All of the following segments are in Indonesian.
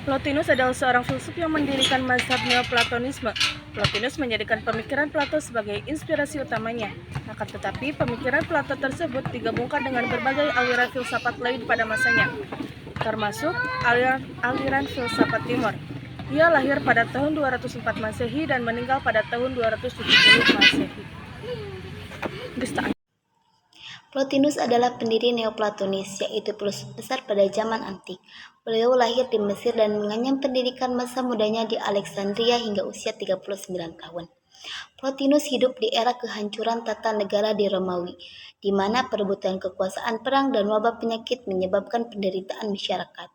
Plotinus adalah seorang filsuf yang mendirikan mazhab Neoplatonisme. Plotinus menjadikan pemikiran Plato sebagai inspirasi utamanya. Akan tetapi, pemikiran Plato tersebut digabungkan dengan berbagai aliran filsafat lain pada masanya, termasuk aliran filsafat Timur. Ia lahir pada tahun 204 Masehi dan meninggal pada tahun 270 Masehi. Plotinus adalah pendiri Neoplatonis, yaitu filsuf besar pada zaman antik. Beliau lahir di Mesir dan mengenyam pendidikan masa mudanya di Alexandria hingga usia 39 tahun. Plotinus hidup di era kehancuran tata negara di Romawi, di mana perebutan kekuasaan, perang, dan wabah penyakit menyebabkan penderitaan masyarakat.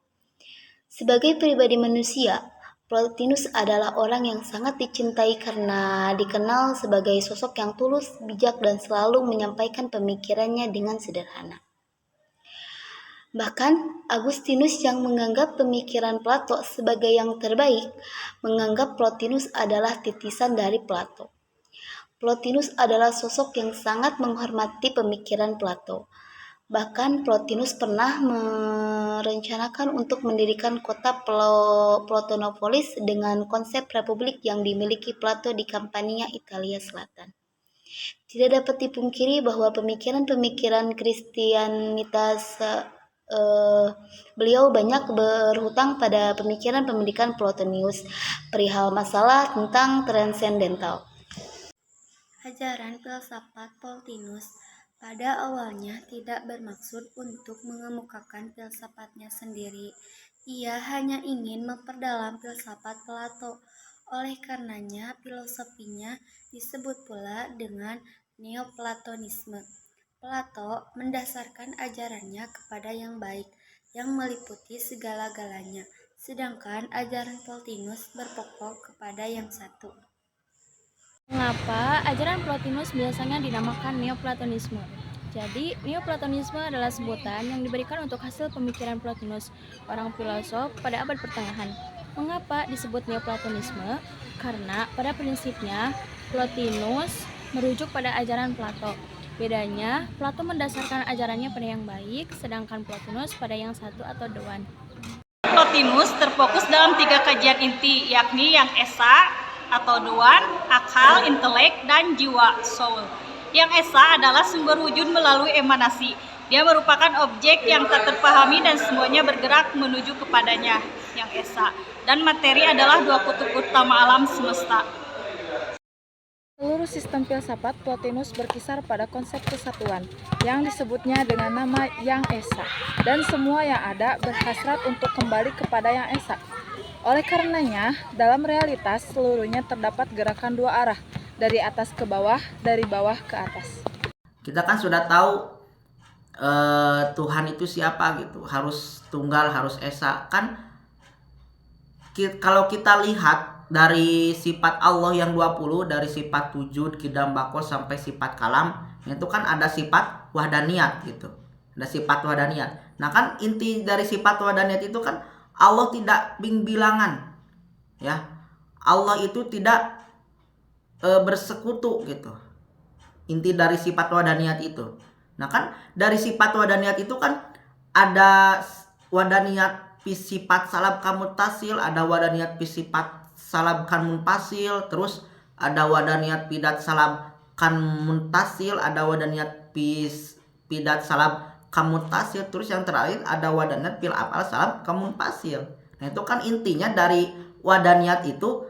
Sebagai pribadi manusia, Plotinus adalah orang yang sangat dicintai karena dikenal sebagai sosok yang tulus, bijak, dan selalu menyampaikan pemikirannya dengan sederhana. Bahkan, Agustinus yang menganggap pemikiran Plato sebagai yang terbaik, menganggap Plotinus adalah titisan dari Plato. Plotinus adalah sosok yang sangat menghormati pemikiran Plato. Bahkan Plotinus pernah merencanakan untuk mendirikan kota Plotonopolis dengan konsep republik yang dimiliki Plato di Campania, Italia Selatan. Tidak dapat dipungkiri bahwa pemikiran-pemikiran Kristianitas beliau banyak berhutang pada pemikiran pendidikan Plotinus perihal masalah tentang transendental. Ajaran filsafat Plotinus pada awalnya tidak bermaksud untuk mengemukakan filsafatnya sendiri. Ia hanya ingin memperdalam filsafat Plato. Oleh karenanya, filosofinya disebut pula dengan Neoplatonisme. Plato mendasarkan ajarannya kepada yang baik, yang meliputi segala-galanya, sedangkan ajaran Plotinus berpokok kepada yang satu. Mengapa ajaran Plotinus biasanya dinamakan Neoplatonisme? Jadi, Neoplatonisme adalah sebutan yang diberikan untuk hasil pemikiran Plotinus, orang filosof pada abad pertengahan. Mengapa disebut Neoplatonisme? Karena pada prinsipnya Plotinus merujuk pada ajaran Plato. Bedanya, Plato mendasarkan ajarannya pada yang baik, sedangkan Plotinus pada yang satu atau the one. Plotinus terfokus dalam 3 kajian inti, yakni yang esa atau the one, akal, intelek, dan jiwa, soul. Yang esa adalah sumber wujud melalui emanasi. Dia merupakan objek yang tak terpahami dan semuanya bergerak menuju kepadanya, yang esa. Dan materi adalah 2 kutub utama alam semesta. Seluruh sistem filsafat Plotinus berkisar pada konsep kesatuan, yang disebutnya dengan nama Yang Esa, dan semua yang ada berhasrat untuk kembali kepada Yang Esa. Oleh karenanya, dalam realitas seluruhnya terdapat gerakan 2 arah, dari atas ke bawah, dari bawah ke atas. Kita kan sudah tahu Tuhan itu siapa gitu, harus tunggal, harus esa. Kan kalau kita lihat dari sifat Allah yang 20, dari sifat wujud, qidam, baqo sampai sifat kalam, itu kan ada sifat wahdaniyat gitu. Ada sifat wahdaniyat. Nah kan inti dari sifat wahdaniyat itu kan Allah tidak bilangan, ya. Allah itu tidak bersekutu gitu. Inti dari sifat wadaniyat itu. Nah kan dari sifat wadaniyat itu kan ada wadaniyat sifat salab kamutasil, ada wadaniyat sifat salab kan munfasil, terus ada wadaniyat pidat salab kan muntasil, ada wadaniyat pidat salab kamutasil, terus yang terakhir ada wadaniyat fil afal salab kamunfasil. Nah itu kan intinya dari wadaniyat itu,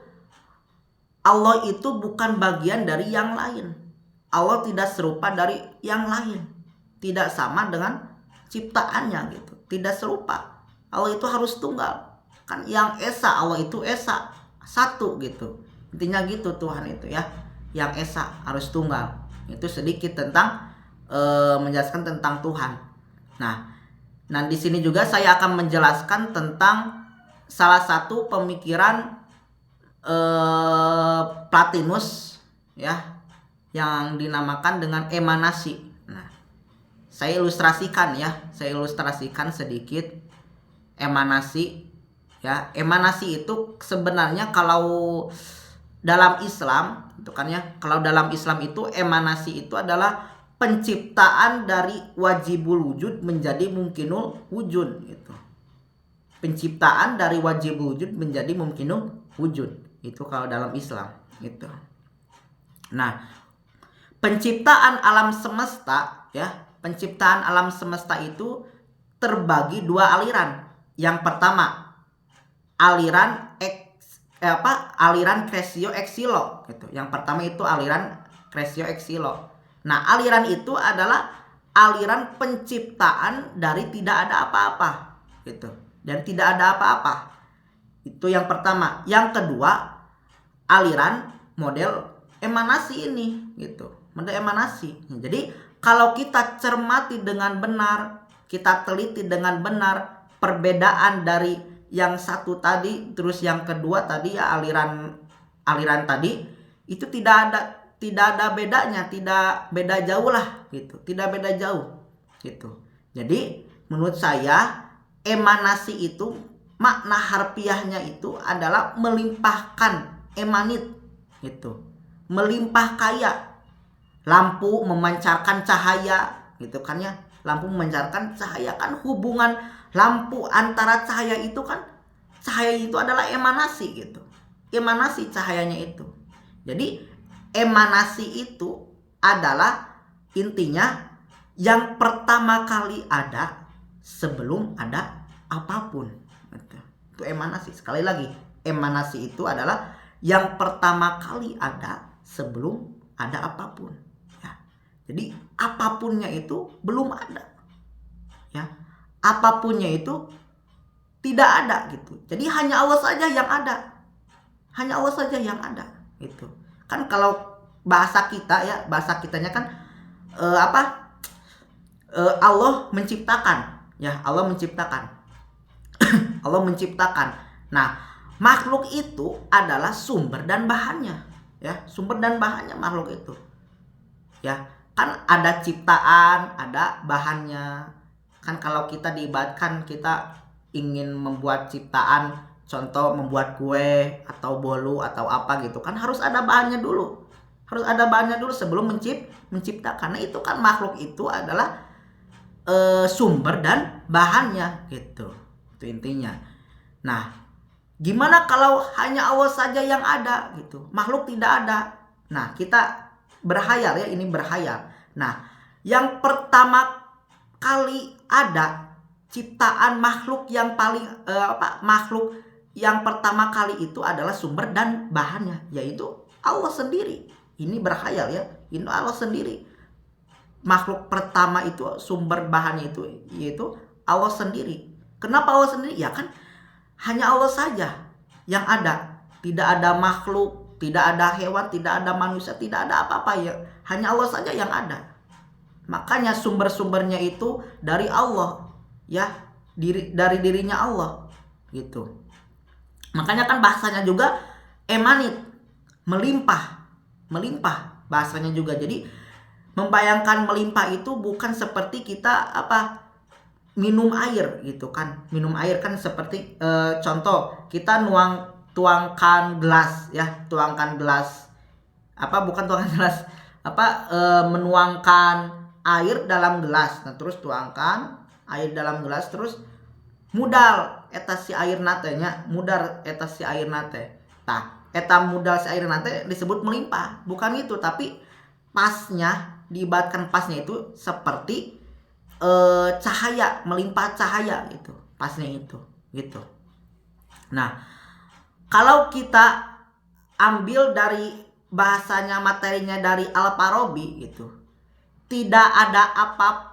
Allah itu bukan bagian dari yang lain. Allah tidak serupa dari yang lain, tidak sama dengan ciptaannya gitu, tidak serupa. Allah itu harus tunggal, kan yang esa, Allah itu esa, satu gitu. Intinya gitu Tuhan itu ya, yang esa harus tunggal itu sedikit tentang menjelaskan tentang Tuhan. Nah di sini juga saya akan menjelaskan tentang salah satu pemikiran Plotinus ya, yang dinamakan dengan emanasi. Nah, saya ilustrasikan sedikit emanasi ya. Emanasi itu sebenarnya kalau dalam Islam itu kan ya, kalau dalam Islam itu emanasi itu adalah penciptaan dari wajibul wujud menjadi mungkinul wujud gitu. Penciptaan dari wajibul wujud menjadi mungkinul wujud. Itu kalau dalam Islam gitu. Nah, penciptaan alam semesta ya, penciptaan alam semesta itu terbagi dua aliran. Yang pertama, aliran Cresceo Exilo gitu. Yang pertama itu aliran Cresceo Exilo. Nah, aliran itu adalah aliran penciptaan dari tidak ada apa-apa gitu. Dan tidak ada apa-apa. Itu yang pertama. Yang kedua, aliran model emanasi ini gitu. Model emanasi. Jadi, kalau kita cermati dengan benar, kita teliti dengan benar perbedaan dari yang satu tadi terus yang kedua tadi ya, aliran tadi itu tidak ada bedanya, tidak beda jauh lah gitu, tidak beda jauh gitu. Jadi menurut saya emanasi itu makna harfiahnya itu adalah melimpahkan, emanit gitu, melimpah kaya. Lampu memancarkan cahaya gitu kan ya, lampu memancarkan cahaya kan, hubungan lampu antara cahaya itu kan, cahaya itu adalah emanasi gitu, emanasi cahayanya itu. Jadi emanasi itu adalah intinya yang pertama kali ada sebelum ada apapun. Itu emanasi. Sekali lagi, emanasi itu adalah yang pertama kali ada sebelum ada apapun. Ya. Jadi apapunnya itu belum ada. Ya, apapunnya itu tidak ada gitu. Jadi hanya Allah saja yang ada. Hanya Allah saja yang ada gitu. Kan kalau bahasa kita ya, bahasa kitanya kan Allah menciptakan ya, Allah menciptakan. Allah menciptakan. Nah, makhluk itu adalah sumber dan bahannya ya, sumber dan bahannya makhluk itu. Ya, kan ada ciptaan, ada bahannya. Kan kalau kita diibaratkan kita ingin membuat ciptaan, contoh membuat kue atau bolu atau apa gitu kan, harus ada bahannya dulu. Harus ada bahannya dulu sebelum menciptakan. Nah, itu kan makhluk itu adalah sumber dan bahannya gitu. Itu intinya. Nah, gimana kalau hanya Allah saja yang ada gitu, makhluk tidak ada. Nah, kita berhayal ya, ini berhayal. Nah, yang pertama kali ada ciptaan makhluk yang paling makhluk yang pertama kali itu adalah sumber dan bahannya, yaitu Allah sendiri. Ini berhayal ya, ini Allah sendiri. Makhluk pertama itu sumber bahannya itu yaitu Allah sendiri. Kenapa Allah sendiri? Ya kan hanya Allah saja yang ada. Tidak ada makhluk, tidak ada hewan, tidak ada manusia, tidak ada apa-apa ya. Hanya Allah saja yang ada. Makanya sumber-sumbernya itu dari Allah ya, dari dirinya Allah gitu. Makanya kan bahasanya juga emanit, melimpah bahasanya juga. Jadi membayangkan melimpah itu bukan seperti kita minum air gitu kan. Minum air kan seperti contoh kita tuangkan gelas ya, menuangkan air dalam gelas. Nah, terus tuangkan air dalam gelas terus mudal eta si air nate nya, mudar eta si air nate. Tah, eta mudal si air nate disebut melimpah. Bukan itu, tapi pasnya, diibaratkan pasnya itu seperti cahaya, melimpah cahaya gitu. Pasnya itu gitu. Nah, kalau kita ambil dari bahasanya, materinya dari Al-Farabi gitu, tidak ada apa-apa.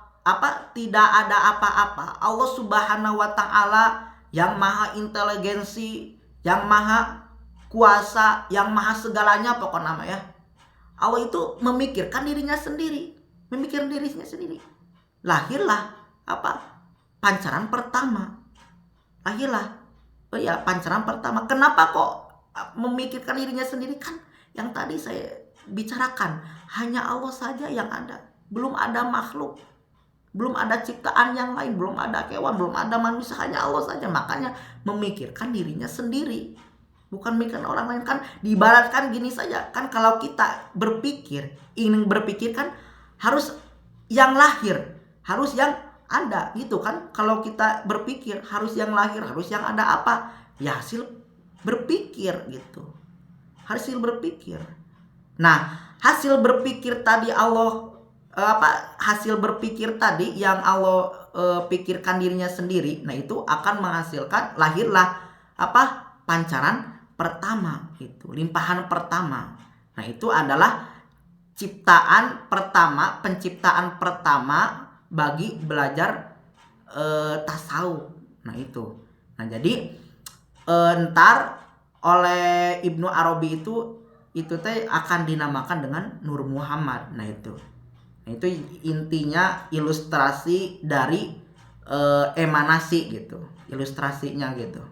Allah Subhanahu wa Ta'ala yang maha inteligensi, yang maha kuasa, yang maha segalanya pokoknya nama ya. Allah itu memikirkan dirinya sendiri. Lahirlah pancaran pertama. Pancaran pertama. Kenapa kok memikirkan dirinya sendiri? Kan yang tadi saya bicarakan, hanya Allah saja yang ada. Belum ada makhluk, belum ada ciptaan yang lain, belum ada hewan, belum ada manusia, hanya Allah saja. Makanya memikirkan dirinya sendiri, bukan mikirkan orang lain. Kan diibaratkan gini saja, kan kalau kita ingin berpikir kan harus yang lahir, harus yang ada gitu kan. Kalau kita berpikir harus yang lahir, harus yang ada apa? Ya hasil berpikir gitu. Hasil berpikir. Nah, hasil berpikir tadi hasil berpikir tadi yang Allah pikirkan dirinya sendiri, nah itu akan menghasilkan lahirlah pancaran pertama, itu limpahan pertama. Nah, itu adalah penciptaan pertama bagi belajar tasawuf. Nah, itu. Nah, jadi ntar oleh Ibnu Arabi itu teh akan dinamakan dengan Nur Muhammad. Nah, itu intinya ilustrasi dari emanasi gitu, ilustrasinya gitu.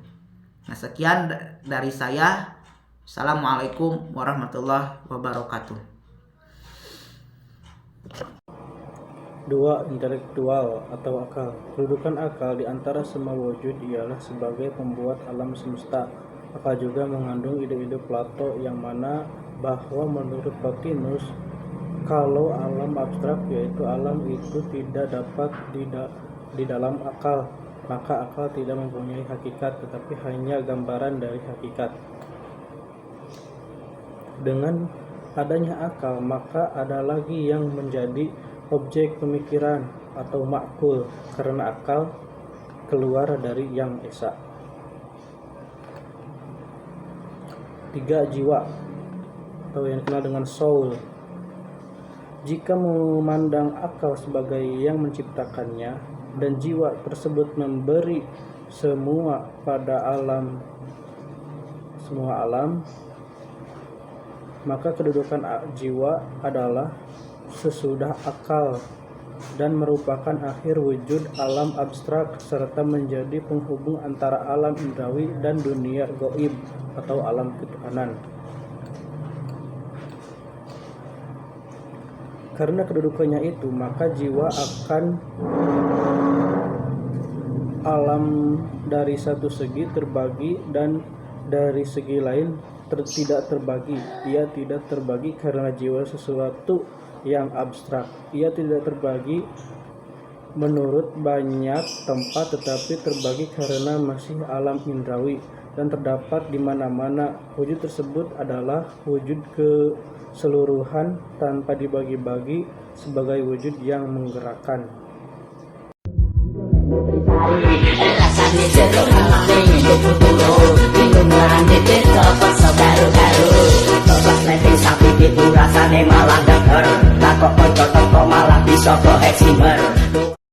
Nah, sekian dari saya. Assalamualaikum warahmatullahi wabarakatuh. 2. Intelektual atau akal. Kedudukan akal di antara semua wujud ialah sebagai pembuat alam semesta. Akal juga mengandung ide-ide Plato yang mana bahwa menurut Plotinus, kalau alam abstrak yaitu alam itu tidak dapat di dalam akal, maka akal tidak mempunyai hakikat tetapi hanya gambaran dari hakikat. Dengan adanya akal, maka ada lagi yang menjadi objek pemikiran atau makul, karena akal keluar dari yang esa. 3. Jiwa atau yang dikenal dengan soul. Jika memandang akal sebagai yang menciptakannya dan jiwa tersebut memberi semua alam, maka kedudukan jiwa adalah sesudah akal dan merupakan akhir wujud alam abstrak serta menjadi penghubung antara alam indrawi dan dunia gaib atau alam ketuhanan. Karena kedudukannya itu, maka jiwa akan alam dari satu segi terbagi dan dari segi lain tidak terbagi. Ia tidak terbagi karena jiwa sesuatu yang abstrak. Ia tidak terbagi menurut banyak tempat, tetapi terbagi karena masih alam indrawi dan terdapat di mana-mana. Wujud tersebut adalah wujud keseluruhan tanpa dibagi-bagi sebagai wujud yang menggerakkan. Rasanya jeruk hati dipukul bingung ngerani ditopok saudara-saudara topok letting sapi itu rasanya malah deker takok kocok malah bisa go heximer